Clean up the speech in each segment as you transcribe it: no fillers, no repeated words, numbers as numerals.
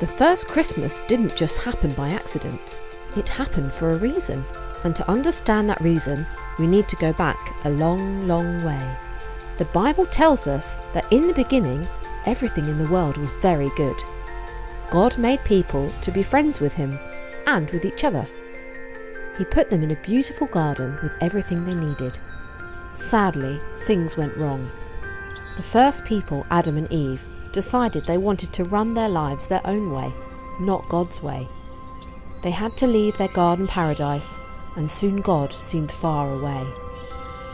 The first Christmas didn't just happen by accident. It happened for a reason. And to understand that reason, we need to go back a long, long way. The Bible tells us that in the beginning, everything in the world was very good. God made people to be friends with him and with each other. He put them in a beautiful garden with everything they needed. Sadly, things went wrong. The first people, Adam and Eve, decided they wanted to run their lives their own way, not God's way. They had to leave their garden paradise, and soon God seemed far away,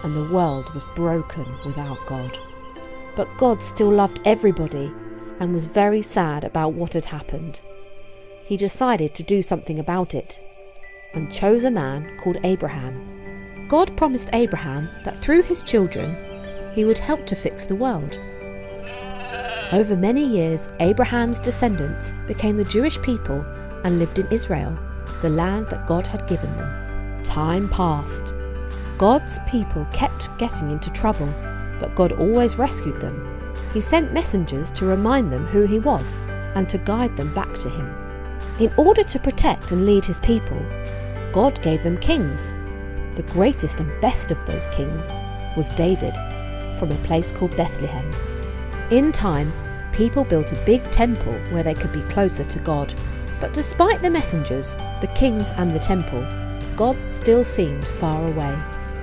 and the world was broken without God. But God still loved everybody and was very sad about what had happened. He decided to do something about it and chose a man called Abraham. God promised Abraham that through his children he would help to fix the world. Over many years, Abraham's descendants became the Jewish people and lived in Israel, the land that God had given them. Time passed. God's people kept getting into trouble, but God always rescued them. He sent messengers to remind them who he was and to guide them back to him. In order to protect and lead his people, God gave them kings. The greatest and best of those kings was David, from a place called Bethlehem. In time, people built a big temple where they could be closer to God. But despite the messengers, the kings and the temple, God still seemed far away.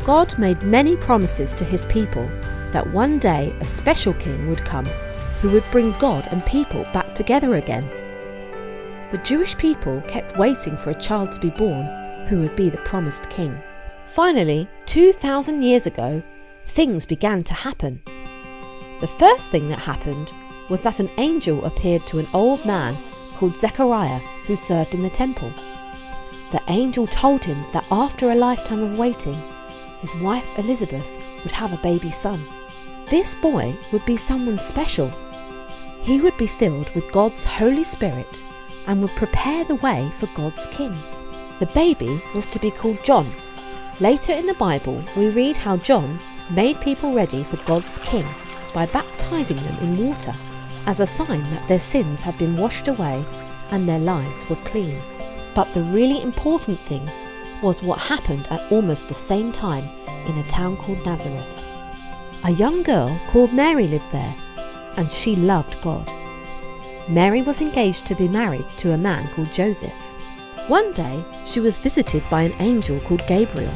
God made many promises to his people that one day a special king would come who would bring God and people back together again. The Jewish people kept waiting for a child to be born who would be the promised king. Finally, 2,000 years ago, things began to happen. The first thing that happened was that an angel appeared to an old man called Zechariah who served in the temple. The angel told him that after a lifetime of waiting, his wife Elizabeth would have a baby son. This boy would be someone special. He would be filled with God's Holy Spirit and would prepare the way for God's king. The baby was to be called John. Later in the Bible, we read how John made people ready for God's king by baptizing them in water as a sign that their sins had been washed away and their lives were clean. But the really important thing was what happened at almost the same time in a town called Nazareth. A young girl called Mary lived there, and she loved God. Mary was engaged to be married to a man called Joseph. One day, she was visited by an angel called Gabriel.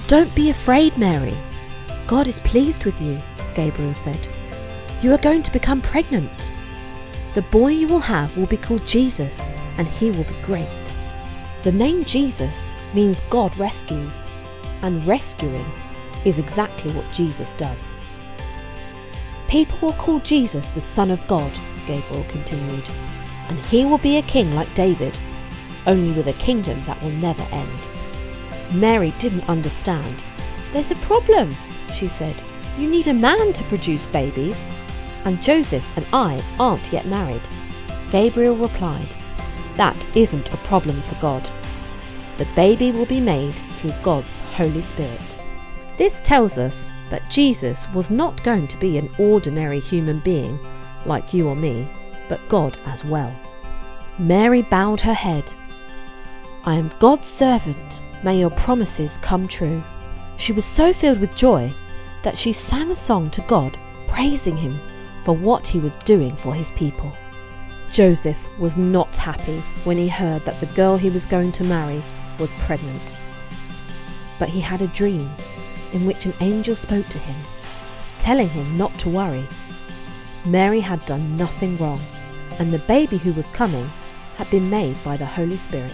"Don't be afraid, Mary. God is pleased with you," Gabriel said. "You are going to become pregnant. The boy you will have will be called Jesus, and he will be great." The name Jesus means God rescues, and rescuing is exactly what Jesus does. "People will call Jesus the Son of God," Gabriel continued, "and he will be a king like David, only with a kingdom that will never end." Mary didn't understand. "There's a problem," she said. "You need a man to produce babies, and Joseph and I aren't yet married." Gabriel replied, "That isn't a problem for God. The baby will be made through God's Holy Spirit." This tells us that Jesus was not going to be an ordinary human being like you or me, but God as well. Mary bowed her head. "I am God's servant. May your promises come true." She was so filled with joy that she sang a song to God, praising him for what he was doing for his people. Joseph was not happy when he heard that the girl he was going to marry was pregnant. But he had a dream in which an angel spoke to him, telling him not to worry. Mary had done nothing wrong, and the baby who was coming had been made by the Holy Spirit.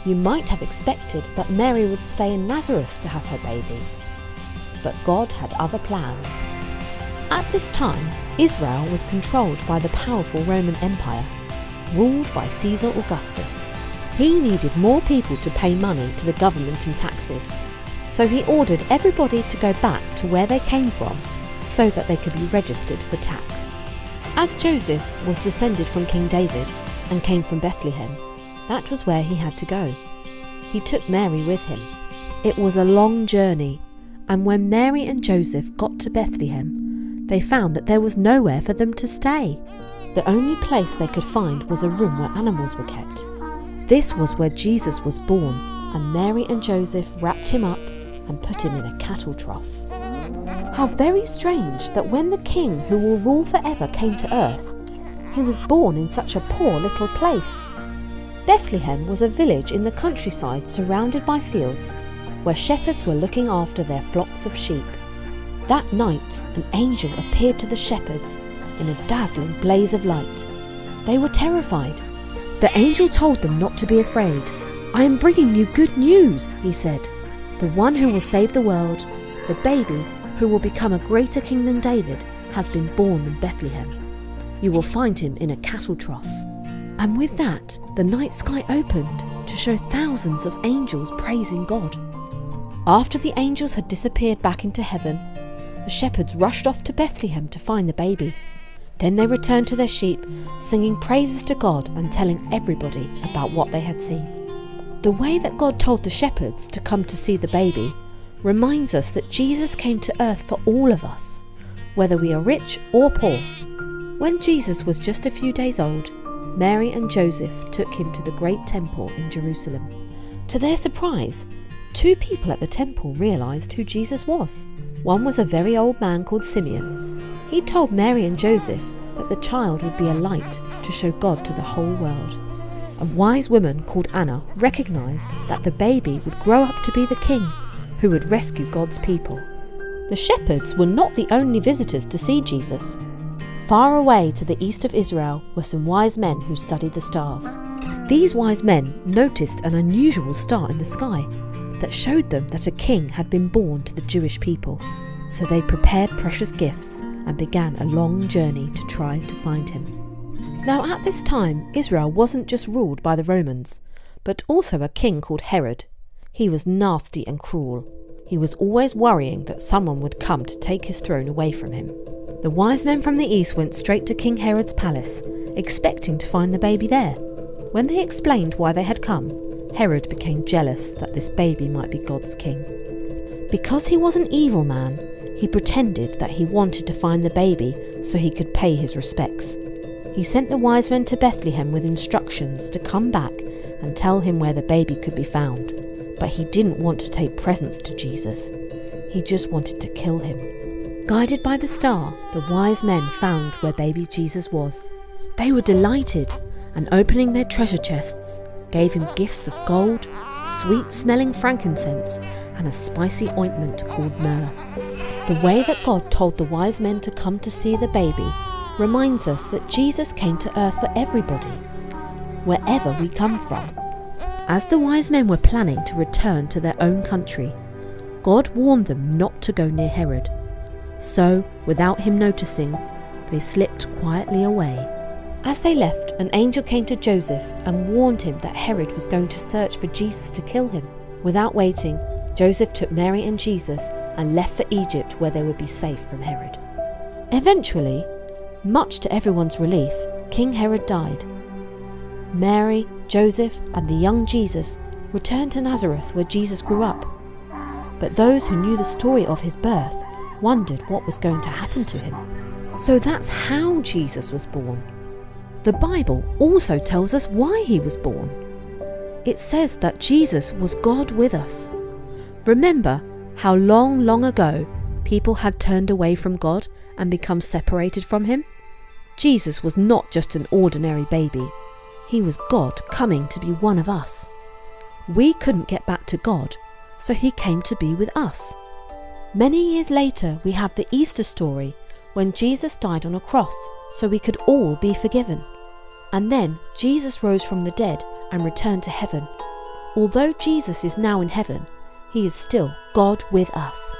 You might have expected that Mary would stay in Nazareth to have her baby, but God had other plans. At this time, Israel was controlled by the powerful Roman Empire, ruled by Caesar Augustus. He needed more people to pay money to the government in taxes, so he ordered everybody to go back to where they came from so that they could be registered for tax. As Joseph was descended from King David and came from Bethlehem, that was where he had to go. He took Mary with him. It was a long journey, and when Mary and Joseph got to Bethlehem, they found that there was nowhere for them to stay. The only place they could find was a room where animals were kept. This was where Jesus was born, and Mary and Joseph wrapped him up and put him in a cattle trough. How very strange that when the king who will rule forever came to earth, he was born in such a poor little place. Bethlehem was a village in the countryside surrounded by fields where shepherds were looking after their flocks of sheep. That night, an angel appeared to the shepherds in a dazzling blaze of light. They were terrified. The angel told them not to be afraid. "I am bringing you good news," he said. "The one who will save the world, the baby who will become a greater king than David, has been born in Bethlehem. You will find him in a cattle trough." And with that, the night sky opened to show thousands of angels praising God. After the angels had disappeared back into heaven, the shepherds rushed off to Bethlehem to find the baby. Then they returned to their sheep, singing praises to God and telling everybody about what they had seen. The way that God told the shepherds to come to see the baby reminds us that Jesus came to earth for all of us, whether we are rich or poor. When Jesus was just a few days old, Mary and Joseph took him to the great temple in Jerusalem. To their surprise, 2 people at the temple realised who Jesus was. One was a very old man called Simeon. He told Mary and Joseph that the child would be a light to show God to the whole world. A wise woman called Anna recognised that the baby would grow up to be the king who would rescue God's people. The shepherds were not the only visitors to see Jesus. Far away to the east of Israel were some wise men who studied the stars. These wise men noticed an unusual star in the sky that showed them that a king had been born to the Jewish people. So they prepared precious gifts and began a long journey to try to find him. Now at this time, Israel wasn't just ruled by the Romans, but also a king called Herod. He was nasty and cruel. He was always worrying that someone would come to take his throne away from him. The wise men from the east went straight to King Herod's palace, expecting to find the baby there. When they explained why they had come, Herod became jealous that this baby might be God's king. Because he was an evil man, he pretended that he wanted to find the baby so he could pay his respects. He sent the wise men to Bethlehem with instructions to come back and tell him where the baby could be found. But he didn't want to take presents to Jesus. He just wanted to kill him. Guided by the star, the wise men found where baby Jesus was. They were delighted, and opening their treasure chests, gave him gifts of gold, sweet-smelling frankincense, and a spicy ointment called myrrh. The way that God told the wise men to come to see the baby reminds us that Jesus came to earth for everybody, wherever we come from. As the wise men were planning to return to their own country, God warned them not to go near Herod. So, without him noticing, they slipped quietly away. As they left, an angel came to Joseph and warned him that Herod was going to search for Jesus to kill him. Without waiting, Joseph took Mary and Jesus and left for Egypt, where they would be safe from Herod. Eventually, much to everyone's relief, King Herod died. Mary, Joseph, and the young Jesus returned to Nazareth, where Jesus grew up. But those who knew the story of his birth wondered what was going to happen to him. So that's how Jesus was born. The Bible also tells us why he was born. It says that Jesus was God with us. Remember how long ago people had turned away from God and become separated from him? Jesus was not just an ordinary baby. He was God coming to be one of us. We couldn't get back to God, so he came to be with us. Many years later, we have the Easter story when Jesus died on a cross so we could all be forgiven. And then Jesus rose from the dead and returned to heaven. Although Jesus is now in heaven, he is still God with us.